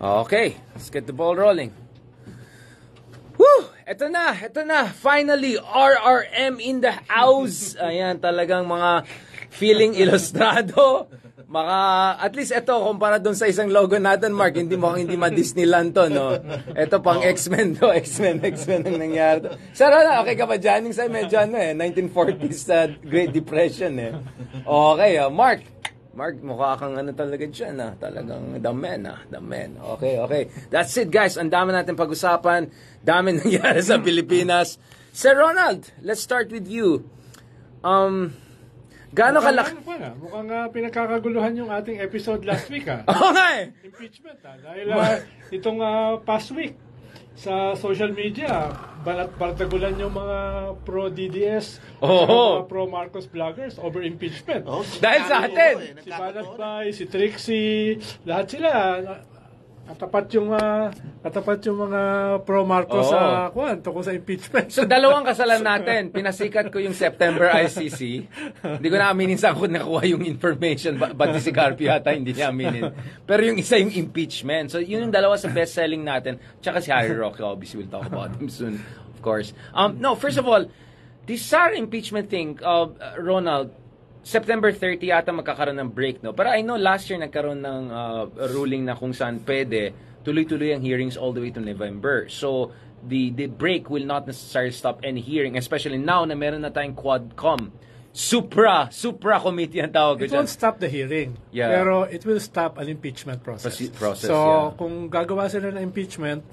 Okay, let's get the ball rolling. Woo! Ito na. Finally, RRM in the house. Ayan, talagang mga feeling ilustrado. At least ito, kumpara doon sa isang logo natin, Mark, hindi ma-Disneyland to, no? Ito pang X-Men to. X-Men ang nangyari to. Sarah, okay ka ba dyan? Yung sa'yo medyo 1940s Great Depression, eh. Okay, Mark, mukha kang talaga dyan, talagang the man. Okay. That's it, guys. Ang dami natin pag-usapan. Dami nangyari sa Pilipinas. Sir Ronald, let's start with you. Gaano kalaki? Mukhang pinagkakaguluhan yung ating episode last week, Okay. Impeachment, Dahil itong past week, sa social media, bardagulan yung mga pro-DDS, mga pro-Marcos vloggers over impeachment. Dahil sa atin. Si Banatbay, si Trixie, lahat sila. Katapat yung mga pro-Marcos tungkol sa impeachment. So, dalawang kasalan natin. Pinasikat ko yung September ICC. Hindi ko na aminin saan ko nakuha yung information. Pati si Garpio yata hindi niya aminin. Pero yung isa yung impeachment. So, yun yung dalawa sa best-selling natin. Tsaka si Harry Roque, obviously we'll talk about him soon, of course. No, first of all, this Sara impeachment thing, Ronald, September 30 yata magkakaroon ng break, no? Pero I know last year nagkaroon ng ruling na kung saan pwede tuloy-tuloy ang hearings all the way to November. So, the break will not necessarily stop any hearing, especially now na meron na tayong Quadcom. Supra committee ang tawag ko dyan. It won't stop the hearing, pero it will stop an impeachment process. So, kung gagawa sila ng impeachment,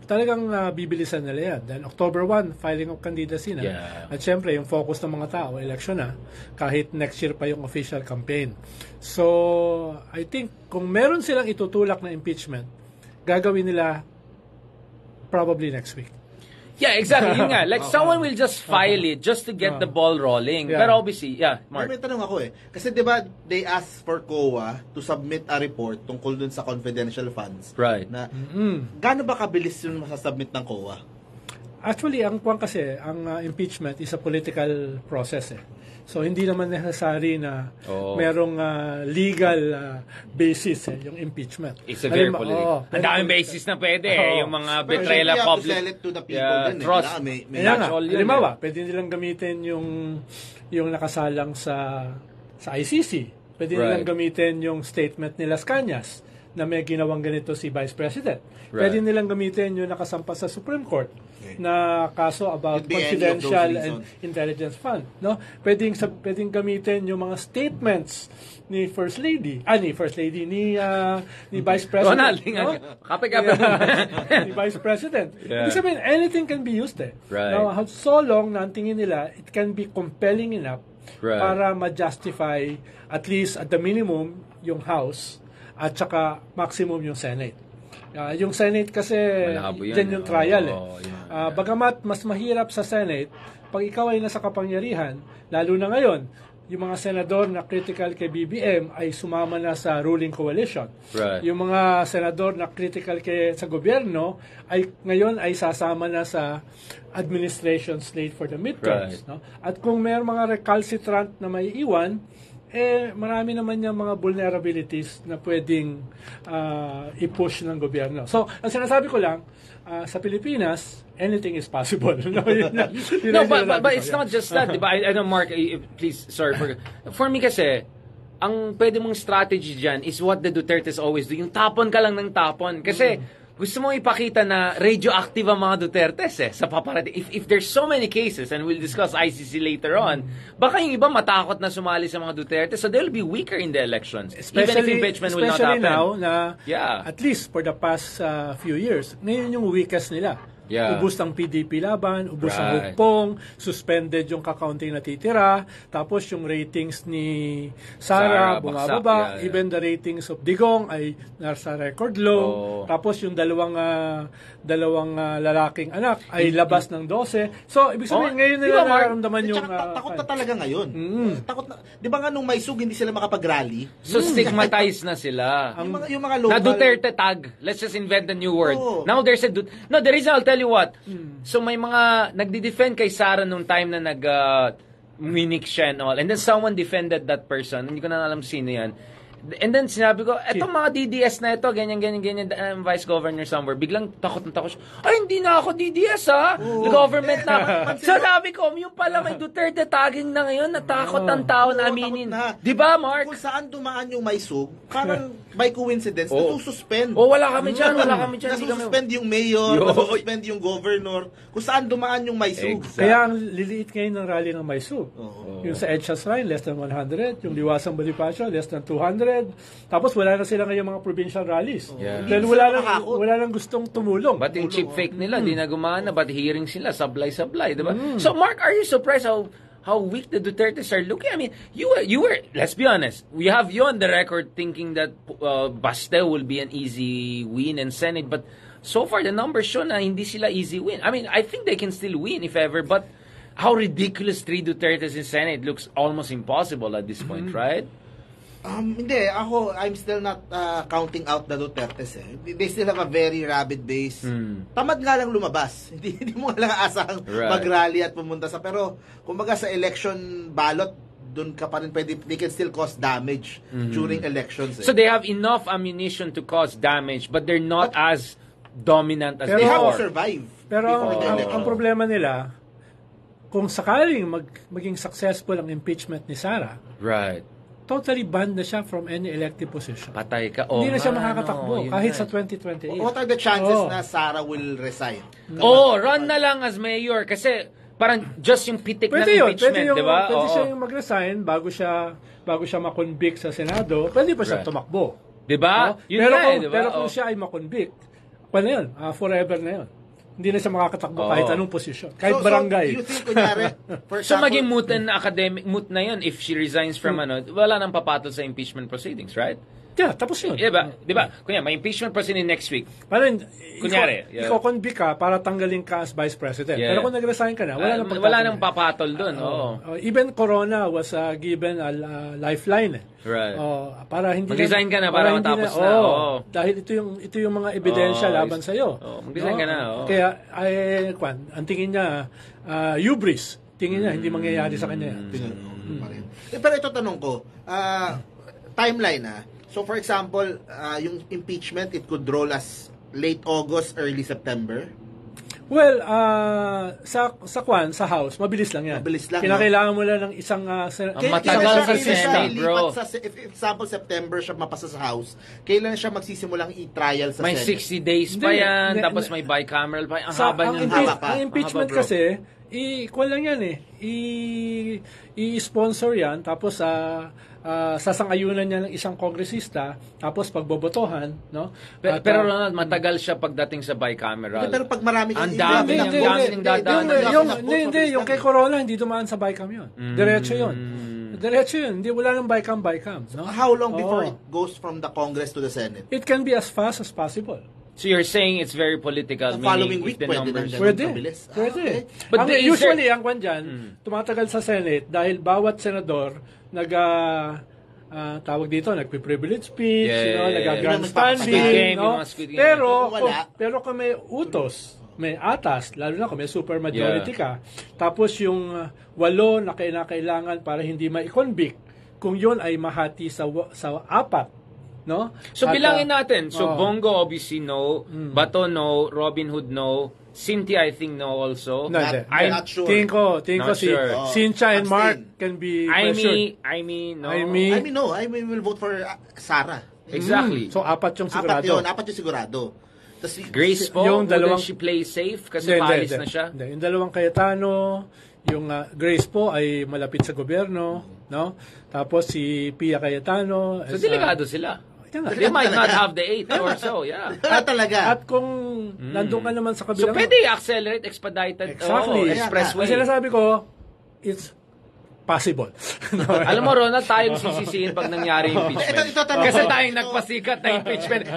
talagang bibilisan nila yan. Then October 1, filing of candidacy na. At syempre, yung focus ng mga tao, election na, kahit next year pa yung official campaign. So, I think, kung meron silang itutulak na impeachment, gagawin nila probably next week. Yeah, exactly. Yun nga. Like, someone will just file it just to get the ball rolling. Pero obviously, Mark. May tanong ako Kasi diba, they asked for COA to submit a report tungkol dun sa confidential funds. Right. Na, gaano ba kabilis yung masasubmit ng COA? Actually, ang impeachment is a political process So, hindi naman necessary na merong legal basis yung impeachment. It's a very political. Ang daming basis na pwede yung mga betrayal of public. Sell it to the people trust. Halimbawa, pwede nilang gamitin yung nakasalang sa ICC. Pwede nilang gamitin yung statement ni Las Cañas na may ginawang ganito si Vice President. Pwede nilang gamitin yung nakasampa sa Supreme Court na kaso about confidential and intelligence fund. No? Pwedeng gamitin yung mga statements ni First Lady. Ni Vice President. Ronald, kape-kape. Ni Vice President. Ibig sabihin, anything can be used Right. Now, so long na ang tingin nila, it can be compelling enough para ma-justify at least at the minimum yung House at saka maximum yung Senate. Yung Senate kasi, dyan yung trial bagamat mas mahirap sa Senate, pag ikaw ay nasa kapangyarihan, lalo na ngayon, yung mga senador na critical kay BBM ay sumama na sa ruling coalition. Yung mga senador na critical sa gobyerno ay ngayon ay sasama na sa administration slate for the midterms. No? At kung may mga recalcitrant na may iwan, marami naman yung mga vulnerabilities na pwedeng i-push ng gobyerno. So, ang sinasabi ko lang, sa Pilipinas, anything is possible. But it's not just that, diba? I know, Mark, please, sorry. For me kasi, ang pwede mong strategy dyan is what the Dutertes always do. Yung tapon ka lang ng tapon. Kasi, gusto mo ipakita na radioactive ang mga Dutertes sa paparating. If there's so many cases, and we'll discuss ICC later on, baka yung iba matakot na sumali sa mga Duterte, so they'll be weaker in the elections. Even if impeachment will not happen. Especially now na, at least for the past few years, ngayon yung weakest nila. Ubus ng PDP laban, ubus ng hukpong, suspended yung kakaunting natitira, tapos yung ratings ni Sara bumababa, even the ratings of Digong ay nasa record low, tapos yung dalawang lalaking anak ay labas ng 12. So, ibig sabihin ngayon nila nararamdaman yung... Takot na talaga ngayon. Takot na. Di ba nga nung Maisug hindi sila makapag-rally? So, stigmatized na sila. Yung mga local... Na Duterte tag. Let's just invent a new word. Now there's a... No, the reason I'll tell you what. So, may mga nagdi-defend kay Sara nung time na nag... Munich siya and all. And then someone defended that person. Hindi ko na alam sino yan. And then sinabi ko, etong mga DDS na ito, ganyan, vice governor somewhere, biglang takot siya. Ay, hindi na ako DDS government na ako. So sabi ko, yung pala may Duterte tagging na ngayon, natakot ang tao na aminin. Di ba, Mark? Kung saan dumaan yung Maisug, parang by coincidence, nasususpend. Wala kami dyan. Nasususpend yung mayor, nasususpend yung governor, kung saan dumaan yung Maisug. Kaya ang liliit ngayon ng rally ng Maisug. Yung sa EDSA Shrine, less than 100. Yung Liwasang Bonifacio, less than 200. Tapos wala na sila ngayon mga provincial rallies. Dahil wala lang gustong tumulong. But yung cheap fake nila, di na gumana. But hearing sila, sablay, diba? So Mark, are you surprised how weak the Dutertes are looking? I mean, you were, let's be honest, we have you on the record thinking that Baste will be an easy win in Senate, but so far the numbers show na hindi sila easy win. I mean, I think they can still win if ever, but how ridiculous 3 Dutertes in Senate looks almost impossible at this point, right? Hindi. I'm still not counting out the Dutertes. They still have a very rabid base. Tamad nga lang lumabas. Hindi mo lang asahang mag-rally at pumunta sa... Pero, kumbaga sa election ballot, doon ka pa rin pwede, they can still cause damage during elections. So they have enough ammunition to cause damage, but they're not as dominant as they before. have to survive. Pero ang problema nila, kung sakaling maging successful ang impeachment ni Sara, totally banned na siya from any elective position. Patay ka. Hindi na siya makakatakbo kahit sa 2028. What are the chances na Sara will resign? Run na lang as mayor kasi parang just yung pitik na impeachment, di ba? Pwede siya yung mag-resign bago siya makonvict sa Senado. Pwede pa siya tumakbo. Di ba? Pero kung siya ay makonvict, paano yun? Forever na yun. Hindi na siya makakatakbo kahit anong posisyon. Kahit barangay. So you think, kunyari, for example, so maging moot na yun if she resigns from wala nang papatol sa impeachment proceedings, right? Yeah, tapos yun. Diba? Kunya, may impeachment proceeding next week. Parang, kunyari, iko-convict ka para tanggalin ka as vice president. Pero kung nag-resign ka na, wala nang papatol dun. Even Corona was given a lifeline. Right. Para hindi mag-resign ka na para matapos na. Dahil ito yung mga ebidensya laban sa iyo. Mag-resign ka na. Kaya ang tingin niya hubris. Tingin niya hindi mangyayari sa kanya. Pero ito tanong ko, timeline So for example, yung impeachment, it could roll as late August, early September. Well, sa House, mabilis lang yan. Kinakailangan mo lang ng isang... matagal sa Senate, bro. If example, September siya mapasa sa House, kailan siya magsisimulang i-trial sa May Senate? May 60 days pa yan, tapos may bicameral pa. Ang haba niyan. Ang impeachment kasi, ikuan lang yan i-sponsor yan, tapos sasang-ayunan niya ng isang kongresista, tapos pagbobotohan, no? Pero Ronald, matagal siya pagdating sa bicameral. Pero pag marami ang dami ng dadaan. Hindi, yung kay Corona, hindi dumaan sa bicam yun. Diretso yun. Hindi, wala nang bicam. No? How long before it goes from the Congress to the Senate? It can be as fast as possible. So you're saying it's very political, the following week, Pwede. But usually, ang kwan dyan, tumatagal sa Senate dahil bawat senador tawag dito, nagpi-privilege speech, nag-grandstanding, no? Pero kung may utos, may atas, lalo na kung may supermajority ka, tapos yung 8 na kailangan para hindi ma-convict, kung yun ay mahati sa 4, no? So bilangin natin. So Bongo obviously no, Bato no, Robin Hood no, Cynthia I think no also. I'm not sure. Tingin ko si Cynthia and Mark can be pressured. Aimee no. Aimee will vote for Sara. Exactly. So 4 yung sigurado. 4 yung sigurado. Grace po, yung dalawang she play safe kasi paalis na siya. Yung dalawang Cayetano, yung Grace po ay malapit sa gobyerno, no? Tapos si Pia Cayetano. So delikado sila. They might not have the 8 or so, yeah. Talaga. At kung nandun ka naman sa kabilang... So pwede accelerate, expedited, expressway. Kasi nasabi ko, it's possible. Alam mo, Ronald, tayong sisisihin pag nangyari yung impeachment. Kasi tayong nagpasikat na impeachment.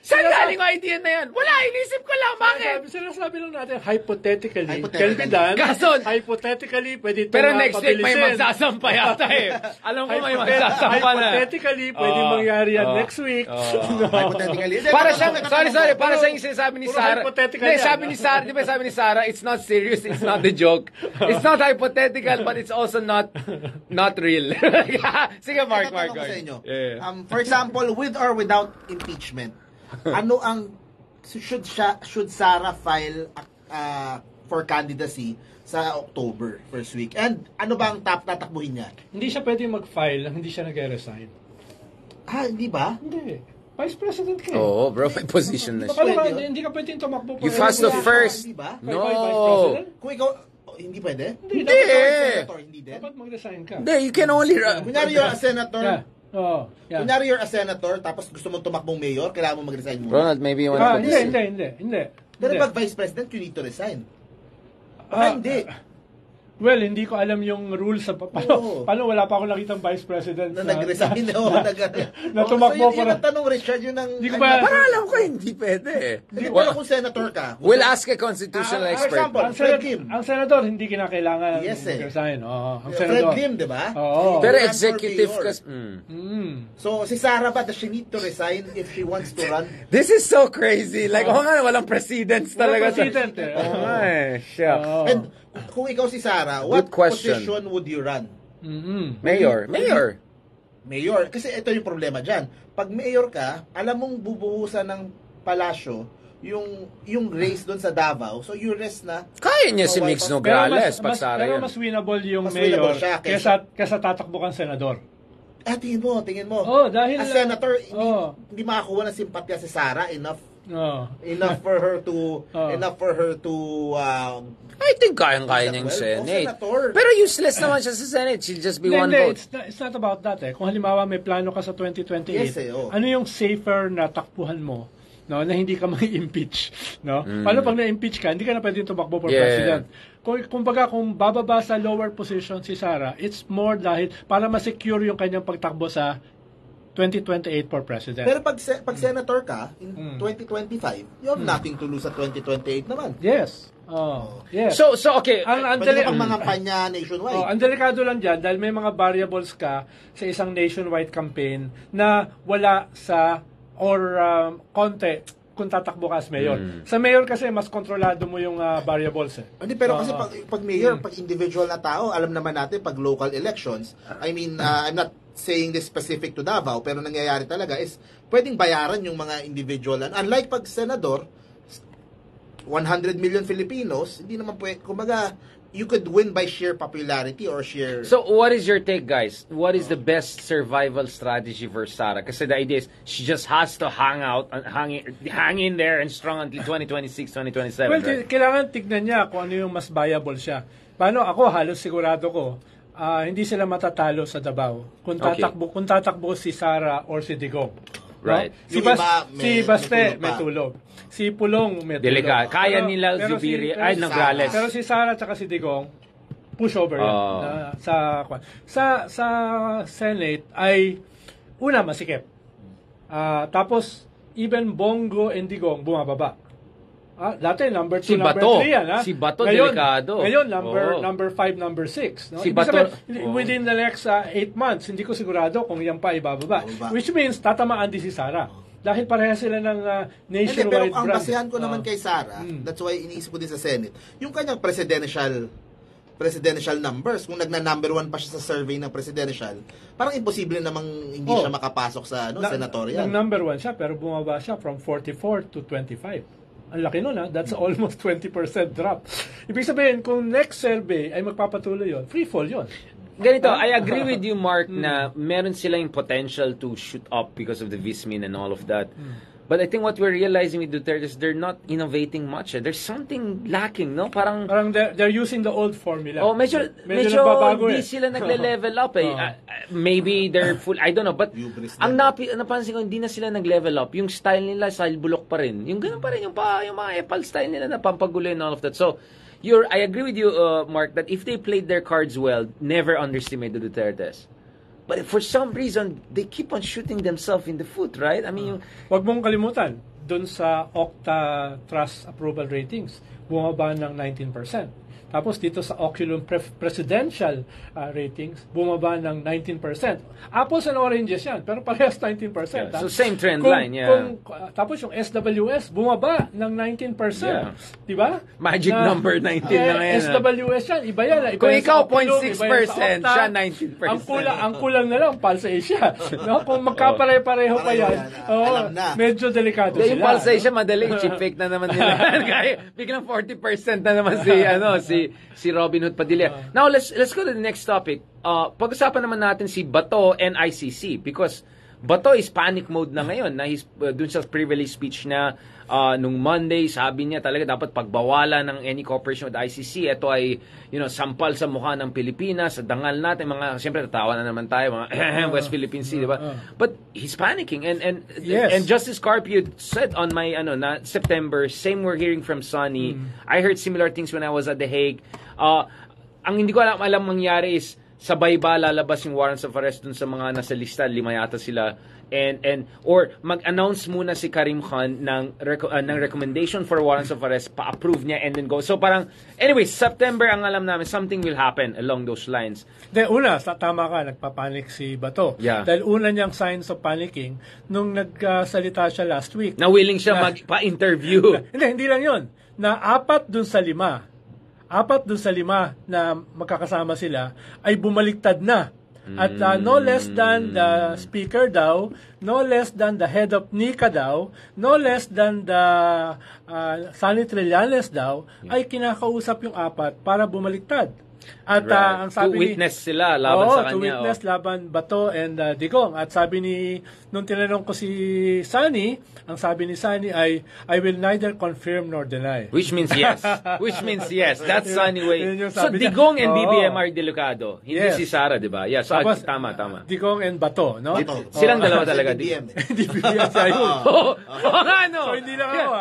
Saan galing yung idea na yan? Wala, inisip ko lang, bakit? Sinasabi lang natin, hypothetically, can be done. Hypothetically, pwede ito pero next week, may magsasampa yata Alam ko may magsasampa na. Hypothetically, pwede mangyari yan next week. Hypothetically. Para siyang, para sa yung sinasabi ni Sarah. Sabi ni Sarah, di ba sabi ni Sarah, it's not serious, it's not a joke. It's not hypothetical, but but it's also not real. Sige, Mark. Tatanong ko sa inyo. Yeah. For example, with or without impeachment, ano ang should Sara file for candidacy sa October first week? And ano ba ang tatakbuhin niya? Hindi siya pwede mag-file hindi siya nag-resign. Hindi ba? Hindi. Vice President ka. Oo, bro, may position na siya. Paano ka, hindi ka pwede tumakbo. You fast the first. Hindi ba? No. Vice President? Kung ikaw, hindi pwede? Hindi. Senator, hindi din. Dapat mag-resign ka. Hindi, you can only run. Kunyari you're a senator, Yeah. kunyari you're a senator, tapos gusto mong tumakbong mayor, kailangan mo mag-resign muna. Ronald, maybe you want to put this. Hindi. Pero pag vice president, you need to resign. Hindi. Well, hindi ko alam yung rules sa paano wala pa ako nakitang vice president Na nag-resign na tumakbo so, yun ang tanong, Richard, yun ang... Hindi ko ba... Para alam ko, hindi pwede. Pero kung senator ka... We'll ask a constitutional For expert. example, Fred Kim. Ang senador, hindi kinakailangan Yes, mag-resign. Ang Fred senador. Kim, di ba? Oo. Pero Run for executive mayor. kasi... So, si Sara ba, does she need to resign if she wants to run? This is so crazy. Like, walang presidents talaga. President Shucks. And kung ikaw si Sara, what position would you run? Mayor. Mayor. Kasi ito yung problema dyan. Pag mayor ka, alam mong bubuhusan ng palasyo yung race doon sa Davao. So, you rest na. Kaya niya si Mix Nograles pag Sara pero yan. mas winnable yung Mas mayor winnable siya kesa tatakbo kang senador. Tingin mo. Dahil... As senator, hindi makakuha ng simpatya si Sara enough for her to I think kayang-kaya niyang Senate. Pero useless naman siya sa Senate. She'll just be one vote. It's not about that Kung halimbawa may plano ka sa 2028, Yes, ano yung safer na takbuhan mo? No, na hindi ka ma-impeach, no? Paano pag na-impeach ka, hindi ka na pwedeng tumakbo for president. Kung bababa sa lower position si Sara, it's more dahil para ma-secure yung kanyang pagtakbo sa 2028 for president. Pero pag senator ka in 2025, you have nothing to lose sa 2028 naman. Yes. Yes. So okay. Pwede pang mga kampanya nationwide. Ang delikado lang dyan dahil may mga variables ka sa isang nationwide campaign na wala sa konti kung tatakbo ka as mayor. Sa mayor kasi mas kontrolado mo yung variables Hindi, pero kasi pag mayor, pag individual na tao, alam naman natin pag local elections, I mean, I'm not saying this specific to Davao, pero nangyayari talaga is pwedeng bayaran yung mga individual. Unlike pag senador, 100 million Filipinos, hindi naman pwede, kumbaga, you could win by sheer popularity or sheer... So, what is your take, guys? What is the best survival strategy for Sara? Kasi the idea is, she just has to hang in there and strong until 2026, 2027, Well, right? kailangan tignan niya kung ano yung mas viable siya. Paano ako, halos sigurado ko, hindi sila matatalo sa Davao. Kung tatakbo si Sara or si Digong. Right. No? Si Baste may tulog. Si Pulong may tulog. Delikado. Kaya nila Zubiri, Nograles. Pero si Sara at si Digong, pushover yan. Sa Senate ay una masikip. Tapos even Bongo and Digong bumababa. Dati number 2, number 3 yan. Si Bato delikado. Ngayon number 5, number 6. No? Si Bato, within the next 8 months, hindi ko sigurado kung yan pa ibababa. Which means tatamaan din si Sara. Dahil pareha sila ng nationwide pero ang brand. basihan ko naman kay Sara, that's why iniisip ko din sa Senate, yung kanyang presidential numbers, kung nagna-number 1 pa siya sa survey ng presidential, parang imposible namang hindi siya makapasok sa senatorial. Number 1 siya, pero bumaba siya from 44 to 25. Ang laki nun that's almost 20% drop. Ibig sabihin, kung next survey ay magpapatuloy yon, free fall yon. Ganito, I agree with you, Mark, na meron silang potential to shoot up because of the Vismin and all of that. But I think what we're realizing with Duterte is they're not innovating much. There's something lacking, no? Parang they're using the old formula. Medyo nagbabago hindi sila nagle-level up maybe they're full, I don't know, but ang napansin ko, hindi na sila nag-level up. Yung style nila, style bulok pa rin. Yung ganun pa rin, yung mga Epal style nila na pampagulo and all of that. So, I agree with you, Mark, that if they played their cards well, never underestimate the Dutertes. But for some reason, they keep on shooting themselves in the foot, right? I mean, wag mong kalimutan, dun sa Okta Trust Approval Ratings, bumaba ng 19%. Tapos dito sa Oculum presidential ratings, bumaba ng 19%. Apples and oranges yan, pero parehas 19%. So same trend line, Tapos yung SWS, bumaba ng 19%. Di ba? Magic number 19 na ngayon. SWS yan, iba yan. Kung ikaw 0.6%, siya 19%. Ang kulang na lang, Pulse Asia. No? Kung magkapare-pareho pa yan, medyo delikado sila. Yung Pulse Asia, madali, chip fake na naman nila. Kaya biglang 40% na naman si Robin Hood Padilla. Now, let's go to the next topic. Pag-usapan naman natin si Bato and ICC because Bato is panic mode na ngayon na dun sa privilege speech na nung Monday, sabi niya talaga dapat pagbawalan ng any cooperation with ICC. Ito ay, sampal sa mukha ng Pilipinas, sa dangal natin, siyempre tatawa na naman tayo, mga West Philippine Sea, di ba? But he's panicking. And Justice Carpio said on my, September, same we're hearing from Sonny. I heard similar things when I was at The Hague. Ang hindi ko alam mangyari is, sabay ba lalabas yung warrants of arrest dun sa mga nasa lista, 5 yata sila, or mag-announce muna si Karim Khan ng recommendation for warrants of arrest, pa-approve niya and then go. So parang, anyway, September ang alam namin, something will happen along those lines. Una, tama ka, nagpapanik si Bato. Yeah. Dahil una niyang signs of panicking nung nagsalita siya last week. Na willing siya magpa-interview. Hindi lang yun. Na 4 dun sa 5 na magkakasama sila ay bumaliktad na. At no less than the speaker daw, no less than the head of NICA daw, no less than the Sonny Trillanes daw, ay kinakausap yung 4 para bumaliktad. At ang sabi to witness sila laban sa kanya. To witness laban Bato and Digong. At sabi nung tinanong ko si Sonny, ang sabi ni Sonny ay, I will neither confirm nor deny. Which means yes. That's Sonny way. So Digong and BBM are delikado. Hindi si Sara, di ba? Yeah, so tama. Digong and Bato, no? Silang dalawa talaga. BBM. Hindi BBM sa yun. So hindi lang ako,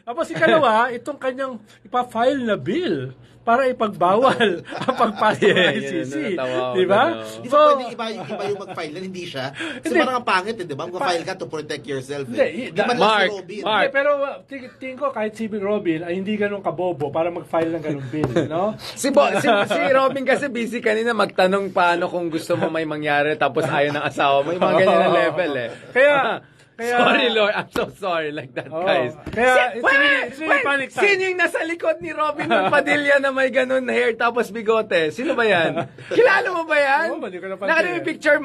Tapos ikalawa, itong kanyang ipafile na bill para ipagbawal ang pagpasok ng ICC. Di ba? Di ba pwede iba yung mag-file na hindi siya? Kasi parang ang pangit, di ba? Mag-file ka to protect yourself. Mark. Pero tingin ko kahit si Robin ay hindi ganun kabobo para mag-file ng ganun bill. No? Si Robin kasi busy kanina magtanong paano kung gusto mo may mangyari tapos ayaw ng asawa mo. Yung mga ganyan na level Kaya sorry, Lord. I'm so sorry like that, guys. Kaya, it's really panic time. Sino yung nasa likod ni Robin Hood Padilla na may ganun hair tapos bigote? Sino ba yan? Kilala mo ba yan? Hindi ko napansin. Nakita yung picture,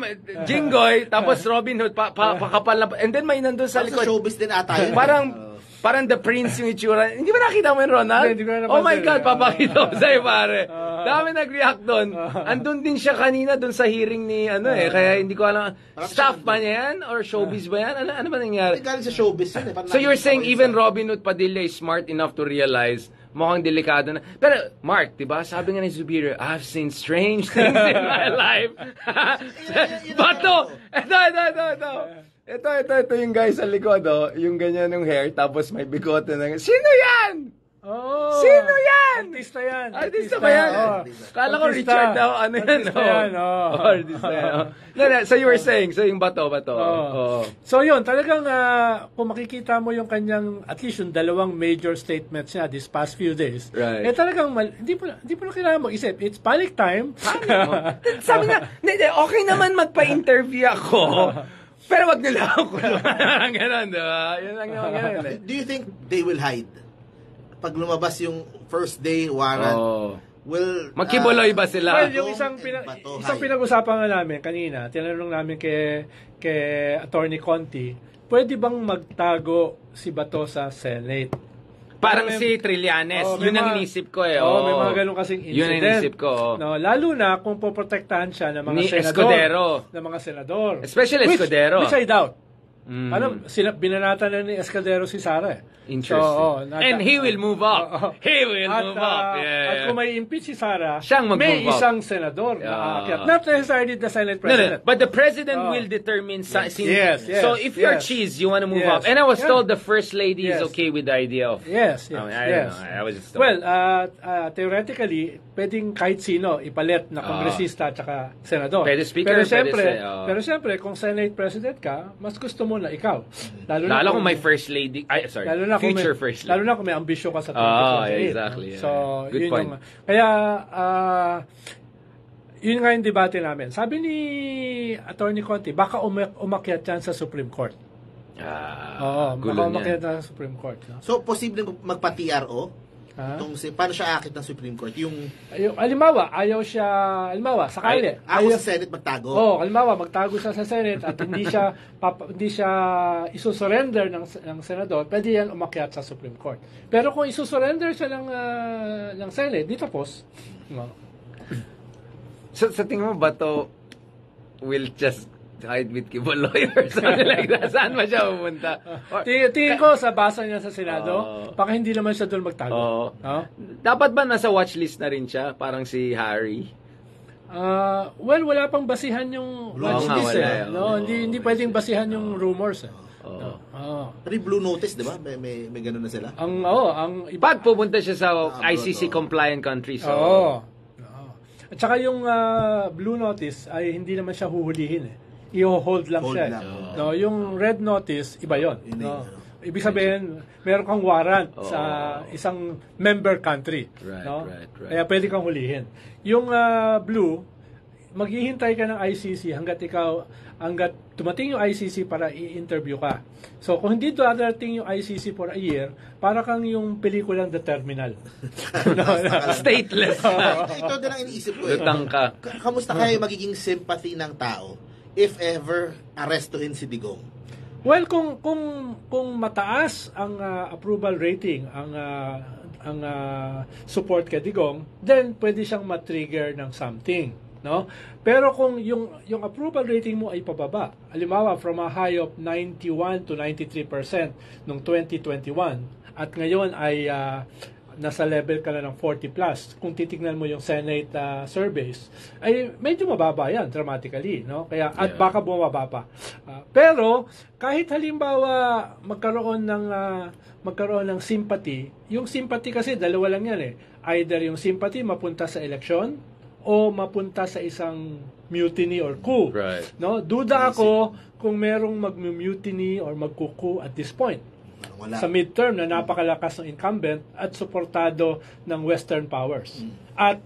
Jinggoy, tapos Robin Hood, pakapal na, and then may nandun sa likod. Sa showbiz din ata yun. Parang The Prince yung itsura. Hindi ba nakita mo yun, Ronald? Hindi ko napansin. Oh my God, papakita ko sa'yo, pare. Dami nag-react doon. Andun din siya kanina doon sa hearing ni kaya hindi ko alam. Staff ba niya yan? Or showbiz ba yan? Ano ba nangyari? Galing sa showbiz yun. So you're saying even Robin Hood Padilla is smart enough to realize mukhang delikado na. Pero, Mark, diba? Sabi nga ni Zubir, I've seen strange things in my life. Bato! Ito yung guy sa likod, yung ganyan ng hair, tapos may bigote na. Sino yan? Sino yan? Artista yan. Artista ba yan? Kala ko Richard daw. Ano yan? Artista yan. So you were saying, so yung Bato. So yun, talagang kung makikita mo yung kanyang, at least yung 2 major statements niya this past few days, talagang hindi po na kailangan mag-isip. It's panic time. Sabi nga, okay naman magpa-interview ako. Pero wag nila ako. Ganon, diba? Yun lang naman ganun. Do you think they will hide? Pag lumabas yung first day warrant, magkibuloy ba sila? Well, yung isang pinag-usapan nga namin kanina, tinanong namin kay Attorney Conti, pwede bang magtago si Bato sa Senate? Parang si Trillanes. Yun ang inisip ko may mga ganun kasing incident. Yun ang inisip ko. No, lalo na kung poprotektahan siya ng mga senador. Especially Escudero. Which I doubt. Binanata na ni Escudero si Sara. Interesting. And he will move up. He will move up. At kung may impeach si Sara, may may isang senador na aakyat. Not necessarily the Senate President. No. But the President will determine. Yes. So if you're cheese, you want to move up. And I was told the First Lady is okay with the idea of... Yes. I don't know. I was just... Well, theoretically, pwedeng kahit sino ipalit na kongresista at saka senador. Pwede speaker, pero siyempre, kung Senate President ka, mas gusto mo muna, ikaw. Lalo kung may first lady, future first lady. Lalo na kung may ambisyon ka sa 2028. Exactly. So, good point. Kaya, yun nga yung debate namin. Sabi ni Attorney Conti, baka umakyat yan sa Supreme Court. Baka umakyat yan sa Supreme Court. No? So, posible magpa-TRO? Paano siya akit ng Supreme Court? Halimbawa, sakali. Ako sa Senate magtago? Halimbawa, magtago siya sa Senate at hindi siya isusurrender ng senador, pwede yan umakyat sa Supreme Court. Pero kung isusurrender siya ng Senate, di tapos. No. So, sa tingin mo ba to will just hide with Kibo lawyers? Something like that. Saan ba siya pumunta? Tingin ko sa basa niya sa Senado, baka hindi naman siya doon magtago. Dapat ba nasa watchlist na rin siya? Parang si Harry? Well, wala pang basihan yung watchlist. Hindi pwedeng basihan yung rumors. Pero yung Blue Notice, di ba? May ganun na sila? Pag pupunta siya sa ICC compliant countries. At saka yung Blue Notice ay hindi naman siya huhulihin i-hold lang siya. No, yung red notice, iba yon. No? Ibig sabihin, meron kang warrant sa isang member country. Right. Kaya pwede kang hulihin. Yung blue, maghihintay ka ng ICC hanggat tumating yung ICC para i-interview ka. So, kung hindi darating yung ICC for a year, para kang yung pelikulang The Terminal. Stateless. Ito din ang iniisip ko. Lutang ka. Kamusta kaya magiging sympathy ng tao if ever arrestuhin si Digong? Well, kung mataas ang approval rating, ang support kay Digong, then pwede siyang ma-trigger ng something, no? Pero kung yung approval rating mo ay pababa, halimbawa from a high of 91 to 93% noong 2021 at ngayon ay nasa level ka na ng 40 plus, kung titignan mo yung Senate surveys, ay medyo mababa yan dramatically, no? Kaya at baka bumaba pa. Pero kahit halimbawa magkaroon ng sympathy, yung sympathy kasi dalawa lang yan eh. Either yung sympathy mapunta sa eleksyon o mapunta sa isang mutiny or coup. Right. No? Duda ako kung merong mag-mutiny or mag-coup at this point. Wala. Sa midterm na napakalakas ng incumbent at suportado ng Western powers at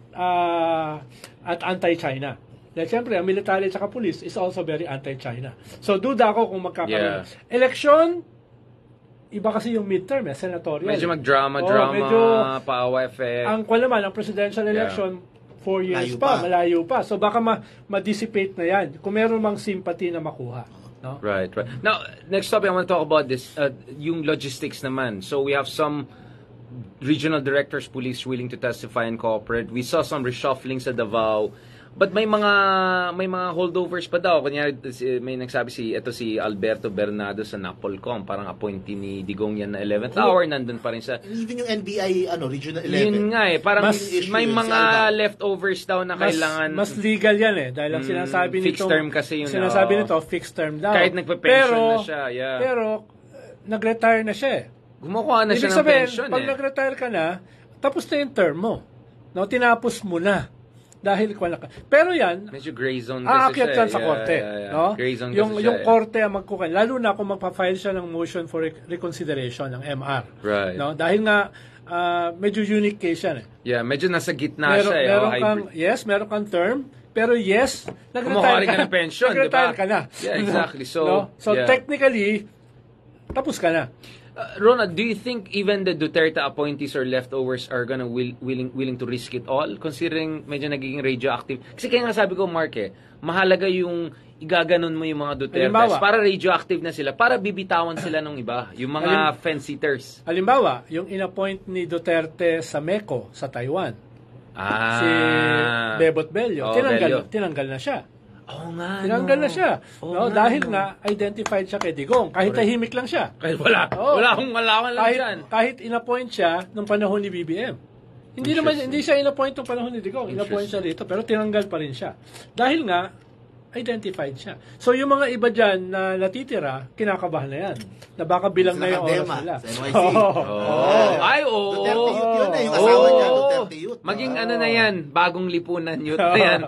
anti-China. Dahil siyempre, ang military at police is also very anti-China. So, duda ako kung magkakaroon. Election, iba kasi yung midterm, senatorial. Medyo magdrama, paawa effect. Ang presidential election, 4 years malayo pa. So, baka ma-dissipate na yan kung meron mang sympathy na makuha. No? Right. Now, next topic, I want to talk about this, yung logistics naman. So, we have some regional directors, police willing to testify and cooperate. We saw some reshuffling sa Davao. But may mga holdovers pa daw. Kunyari, may nagsabi si Alberto Bernardo sa Napolcom, parang appointee ni Digong yan na 11th hour, nandun pa rin sa... Even yung NBI, Regional 11. Yun nga eh, parang may mga leftovers daw na kailangan... Mas legal yan eh, dahil ang sinasabi nito... Fixed term kasi yun. Sinasabi nito, fixed term daw. Kahit nagpe-pension na siya, Pero, nag-retire na siya eh. Kumukuha na siya ng pension pag nag-retire ka na, tapos na yung term mo. No, tinapos mo na. Dahil pero yan, medyo gray zone kasi aakyat yan sa korte. No? Gray zone yung korte ang magkukan. Lalo na kung magpa-file siya ng motion for reconsideration ng MR. Right. No? Dahil nga, medyo unique case yan eh. Yeah, medyo nasa gitna siya eh. Meron kang term, pero nag-retire ka ng pension, di ba? Nag-retire ka na. Yeah, exactly. So, technically, tapos ka na. Ronald, do you think even the Duterte appointees or leftovers are gonna willing to risk it all, considering medyo nagiging radioactive? Kasi kaya nga sabi ko, Mark, mahalaga yung igaganon mo yung mga Dutertes para radioactive na sila, para bibitawan sila ng iba, yung mga fence-sitters. Halimbawa, yung inappoint ni Duterte sa MECO, sa Taiwan, si Bebot Bello, tinanggal na siya. Oo nga. Tinanggal na siya. Dahil nga, identified siya kay Digong. Kahit tahimik lang siya. Kahit wala akong malaman lang dyan. Kahit inappoint siya nung panahon ni BBM. Hindi siya inappoint nung panahon ni Digong. Inappoint siya dito, pero tinanggal pa rin siya. Dahil nga, identified siya. So, yung mga iba dyan na natitira, kinakabahan na yan. Na baka bilang na yung oras nila. Sa NYC. Duterte Youth yun yung asawa niya, Duterte Youth. Maging na yan, bagong lipunan youth na yan.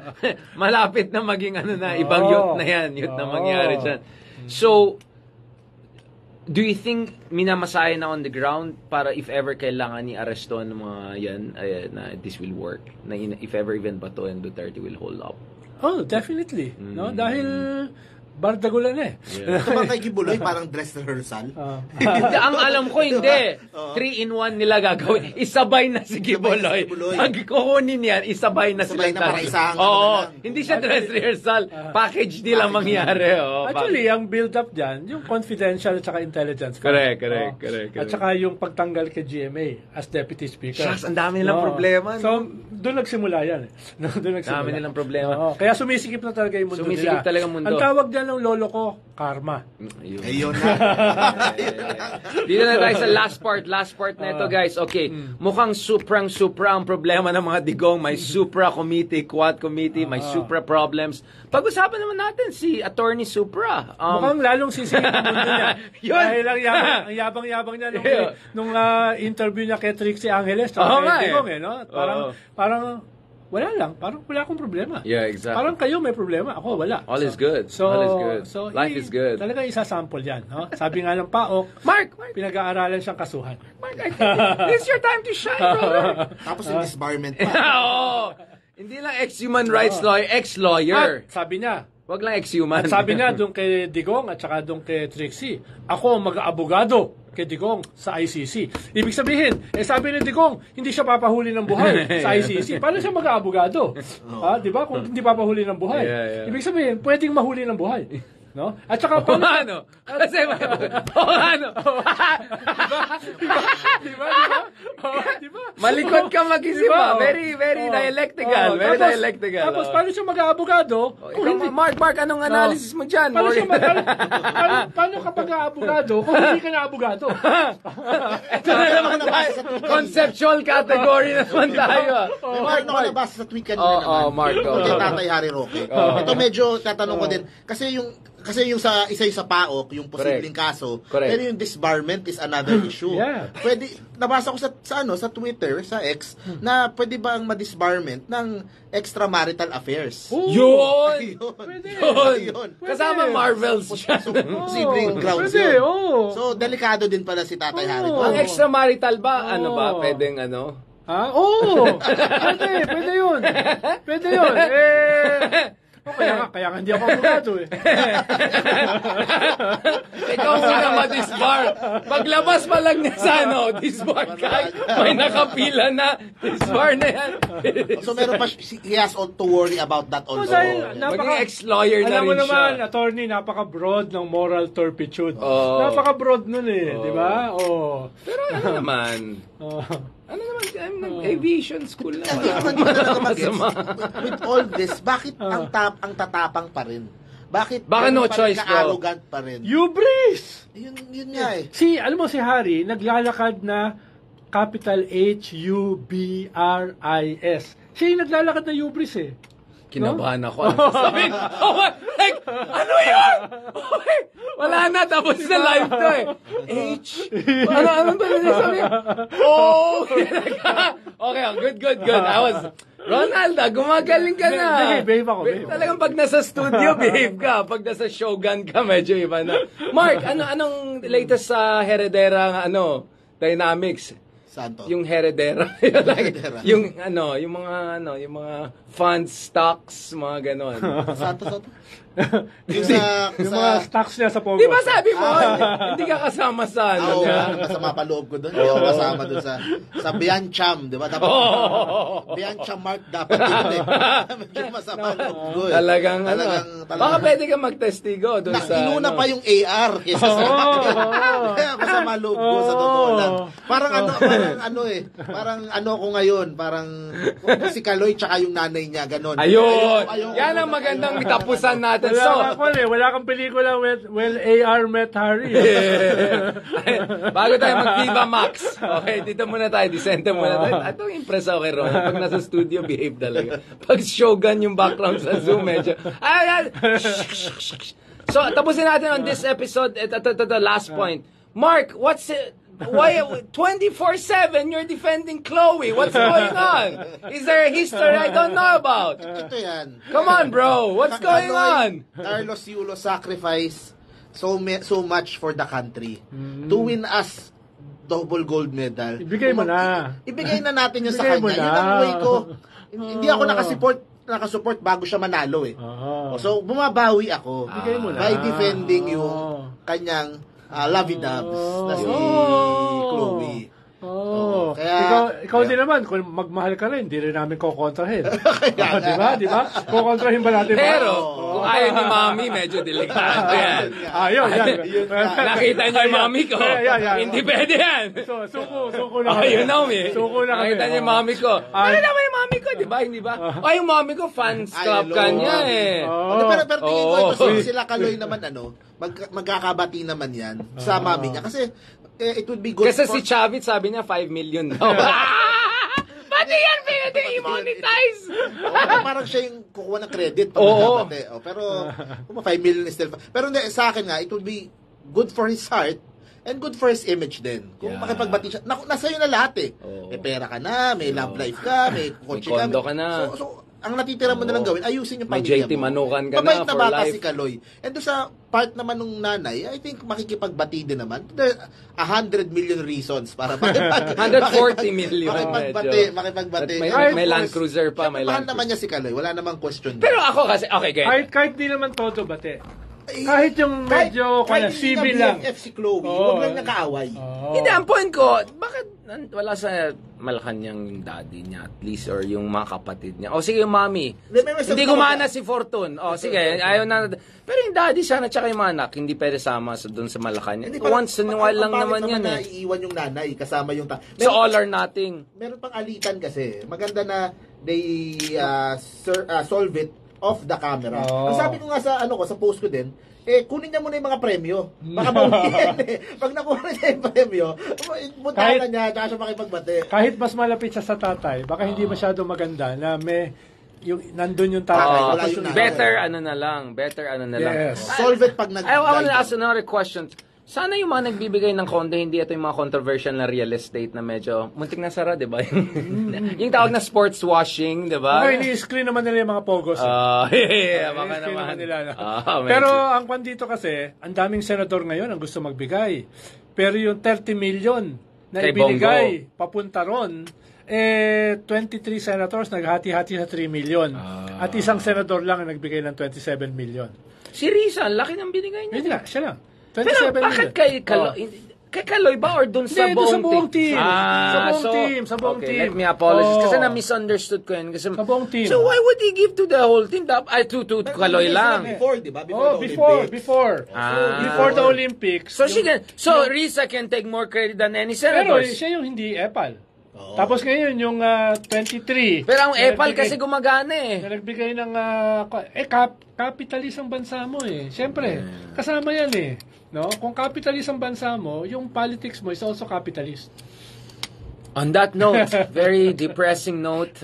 Malapit na maging ibang youth na yan, youth na mangyari dyan. So, Do you think minamasahe na on the ground para if ever kailangan ni aresto ng mga yan, na this will work? Na if ever even Bato and Duterte will hold up? Oh, definitely. No, dahil bardagulan eh. Ito ba kay Kibuloy, parang dress rehearsal? Hindi, ang alam ko, hindi. 3-in-1 nila gagawin. Isabay na si Kibuloy. Pag kukunin yan, isabay na sila. Isabay na para isahan ka Oo. na lang. Hindi siya dress rehearsal. Package deal ang mangyari. Actually, ang build-up dyan, yung confidential at saka intelligence. Correct. At saka yung pagtanggal kay GMA as Deputy Speaker. Shucks, ang dami nilang problema. So, doon nagsimula yan. Doon nagsimula. Dami nilang problema. Kaya sumisikip na talaga yung mundo nila. Sumisikip talaga ang mundo. Ang tawag dyan ng lolo ko, karma. Ayun na. Dito na tayo sa last part na ito, guys. Okay, mukhang supra ang problema ng mga digong. May supra committee, quad committee, may supra problems. Pag-usapan naman natin si Attorney Supra. Mukhang lalong sisingit ang mundo niya. Yun. Dahil ang yabang-yabang niya nung interview niya kay Trixie Angeles. Kay Digong, no? Parang wala lang. Parang wala akong problema. Yeah, exactly. Parang kayo may problema. Ako, wala. All is good. All is good. Life is good. Talagang isasample yan. No? Sabi nga ng PAOK, Mark! pinag-aaralan siyang kasuhan. Mark, I think this is your time to shine, brother. Tapos yung disbarment pa. Oo. Hindi lang ex-human rights lawyer, ex-lawyer. At sabi niya, Wag lang ex-human. at sabi niya doon kay Digong at saka doon kay Trixie, ako mag-aabogado kay Digong sa ICC. Ibig sabihin, sabi ni Digong, hindi siya papahuli ng buhay sa ICC. Paano siya mag-aabogado? Di ba? Kung hindi papahuli ng buhay. Ibig sabihin, pwedeng mahuli ng buhay. No? At saka ano? Kasi ano? Diba? Malikot ka mag-isip ba? Very dialectical. Very dialectical. Tapos paano siya mag-aabogado? Kung hindi Mark, anong analysis mo dyan? Paano ka mag-aabogado kung hindi ka na-abogado? Ito na naman tayo. Conceptual category naman tayo. Mark, nabasa sa tweet kanina naman. Mark. Kay Tatay Harry Roque. Ito medyo tatanong ko din. Kasi yung sa isa yung sa PAOK, yung posibleng kaso, pero yung disbarment is another issue. Yeah. Pwede nabasa ko sa Twitter, sa X, na pwede ba ang ma-disbarment ng extramarital affairs? Yun! Pwede. Yun! Kasama Marvels dyan. Posibleng grounds Pwede, yun. So, delikado din pala si Tatay Harry. Ang extramarital ba? Ano ba? Pwedeng ano? Pwede yun. Pwede yun. Kaya nga hindi ako abogado eh. Ikaw muna ma-disbar. Paglabas pa lang niya sa disbar ka. May nakapila na. Disbar na yan. So meron pa, he has all to worry about that also. Maging ex-lawyer na rin siya. Alam mo naman, attorney, napaka-broad ng moral turpitude. Napaka-broad nun eh. Di ba? Pero ano naman? Ano naman, I'm aviation school na. With all this, bakit ang tatapang pa rin? Bakit no choice, bro? Arrogant pa rin? Hubris! Yun nga eh. Alam mo si Harry, naglalakad na capital H-U-B-R-I-S. Siya yung naglalakad na hubris eh. Kinabahan ako. Ano sasabihin? Ano yun? Wala na, tapos na live to eh. Ano ba sasabihin? Okay, good. Ronald, gumagaling ka na. Behave ako. Talagang pag nasa studio, behave ka. Pag nasa Shogun ka, medyo iba na. Mark, anong latest sa Heredera dynamics? Santo. Yung Heredera. yung mga funds, stocks, mga ganon. Santo. Yung mga stocks niya sa Pogo. Di ba sabi mo, hindi ka kasama sa masama pa loob ko doon. Hindi ako kasama doon sa Biancham, di ba? Dapat Biancham Mark dapat yun eh. Medyo masama loob ko eh. Talagang baka pwede ka magtestigo doon sa... Inuna pa yung AR kaysa sa kaya masama loob ko sa totoo lang. Parang ko ngayon, parang si Kaloy tsaka yung nanay niya, ganon. Ayun! Yan ang magandang tapusan natin. Wala kang pelikula well AR met Harry. Bago tayo mag-Viva Max. Okay, dito muna tayo. Disente muna tayo. Itong impress ako kay Ron. Pag nasa studio, behave talaga. Pag Shogun yung background sa Zoom, medyo... So, tapusin natin on this episode. The last point. Mark, why 24/7 you're defending Chloe? What's going on? Is there a history I don't know about? Ito yan. Come on, bro. What's going on? Carlos Yulo sacrifice so much for the country. To win us double gold medal. Ibigay mo na. Ibigay na natin yun sa Ibigay mo kanya. na. Yun ang way ko. Hindi ako nakasupport bago siya manalo eh. So, bumabawi ako Ibigay mo na. by defending yung kanyang lovey-dubs na si Chloe. Ikaw din naman, kung magmahal ka rin, hindi rin namin kukontrahin. Di ba? Kukontrahin ba natin? Pero, kung ayaw ni Mami, medyo delikado yan. Yun. Nakita niyo yung Mami ko. Hindi pwede yan. Suko na kami. Ayun na, Mami. Suko na kami. Nakita niyo yung Mami ko. Ano naman yung Mami ko, di ba? Hindi ba? Yung Mami ko, fans club ka niya eh. Pero tingin ko ito, sila Kaloy naman, magkakabati naman yan sa Mami niya. Kasi, it would be good Kasi si Chavit sabi niya 5 million daw. Pati yan pwede i-monetize. Parang siya yung kukuha ng credit pag nagkabate. Pero 5 million is still. Pero hindi, sa akin nga, it would be good for his heart and good for his image din. Kung makipagbati siya. Nasa iyo na lahat eh. May pera ka na, may love life ka, may kotse ka. May kondo ka na. So ang natitira mo na lang gawin, ayusin yung pamilya mo. May JT Manukan ka Mabait na na for bata life. si Kaloy. And doon sa part naman ng nanay, I think makikipagbati din naman. There are 100 million reasons para 140 million. Makipagbati. May Land Cruiser pa. May Mahal Land naman niya si Kaloy. Wala namang question. Pero ako kasi, okay, Kahit di naman todo bate. Kahit yung medyo civil lang. Kahit si Chloe, huwag lang nakaaway. Hindi, ang point ko, bakit wala sa Malacanang yung daddy niya at least or yung mga kapatid niya? O sige, yung mommy. Hindi gumana si Fortune. O sige, ayaw na. Pero yung daddy sana tsaka yung mga anak, hindi pwede sama doon sa Malacanang. Once in a while lang naman yan eh. Iiwan yung nanay kasama yung So all or nothing. Meron pang alitan kasi. Maganda na they solve it off the camera. Ang sabi ko nga sa sa post ko din, kunin niya muna yung mga premyo. Baka mauwi yan eh. Pag nakuha niya yung premyo, puntahan niya, tsaka siya makipagbate. Kahit mas malapit siya sa tatay, baka hindi masyado maganda na nandun yung tatay. Better ano na lang. Yes. Solve it pag I want to ask another question. Sana yung mga nagbibigay ng condo, hindi ito yung mga controversial na real estate na medyo muntik na sara, di ba? Yung tawag na sports washing, di ba? Okay, ni-screen naman nila yung mga pogos. Baka naman. Nila, pero ang kwan dito kasi, ang daming senador ngayon ang gusto magbigay. Pero yung 30 million na ibinigay papunta ron, 23 senators naghati-hati sa 3 million. At isang senador lang ang nagbigay ng 27 million. Si Risa, laki ng binigay niya. Hindi na, siya lang. Pero bakit kay Kaloy ba or dun sa buong team? Sa buong team. Let me apologize. Kasi na-misunderstood ko yun. Kasi, sa buong team. So why would he give to the whole team? To Kaloy lang. Before, di ba? Before the Olympics. So Risa can take more credit than any Pero senators. siya yung hindi epal. Tapos ngayon, yung 23. Pero ang EPAL kasi gumagana eh. Nagbigay ng capitalist ang bansa mo eh. Siyempre, kasama yan eh. No? Kung capitalist ang bansa mo, yung politics mo is also capitalist. On that note, very depressing note.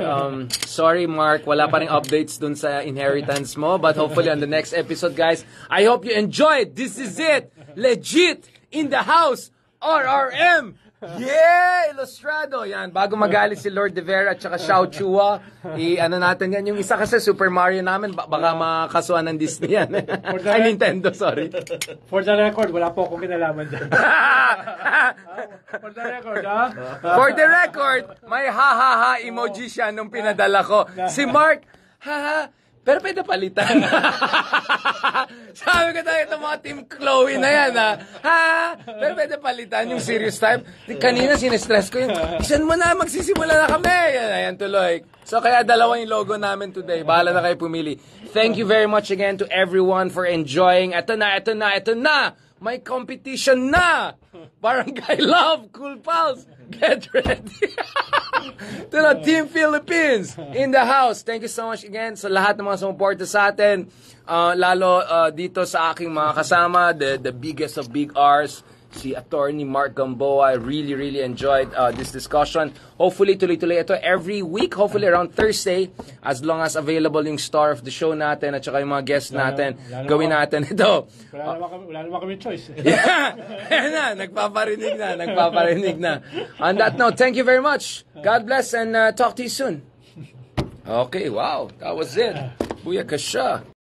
Sorry Mark, wala pa ring updates dun sa inheritance mo. But hopefully on the next episode, guys, I hope you enjoyed. This is it. Legit in the house. RRM. Yeah! Ilustrado. Yan. Bago magalit si Lord De Vera at saka Xiao Chua, ano natin yan. Yung isa kasi Super Mario namin, baka makasuhan ng Disney yan. Ay, Nintendo, sorry. For the record, wala po akong kinalaman dyan. For the record, ha? For the record, may ha-ha-ha emoji siya nung pinadala ko. Si Mark, ha-ha, pero pwede palitan. Sabi ko tayo, itong mga Team Chloe na yan, ha? Pero pwede palitan yung serious type. Kanina, sinestress ko yung, isan mo na, magsisimula na kami. Ayan, tuloy. So, kaya dalawa yung logo namin today. Bahala na kayo pumili. Thank you very much again to everyone for enjoying. Ito na. May competition na! Barangay Love, Cool Pals, get ready! To the Team Philippines in the house. Thank you so much again sa lahat ng mga sumuporta sa atin. Lalo dito sa aking mga kasama, the biggest of big R's, si Attorney Mark Gamboa. I really enjoyed this discussion. Hopefully, tuloy-tuloy ito every week. Hopefully, around Thursday. As long as available yung star of the show natin at saka yung mga guests natin. Gawin natin ito. Wala naman kami choice. Yeah. Ayan na. Nagpaparinig na. On that note, thank you very much. God bless and talk to you soon. Okay, wow. That was it. Booyakasha.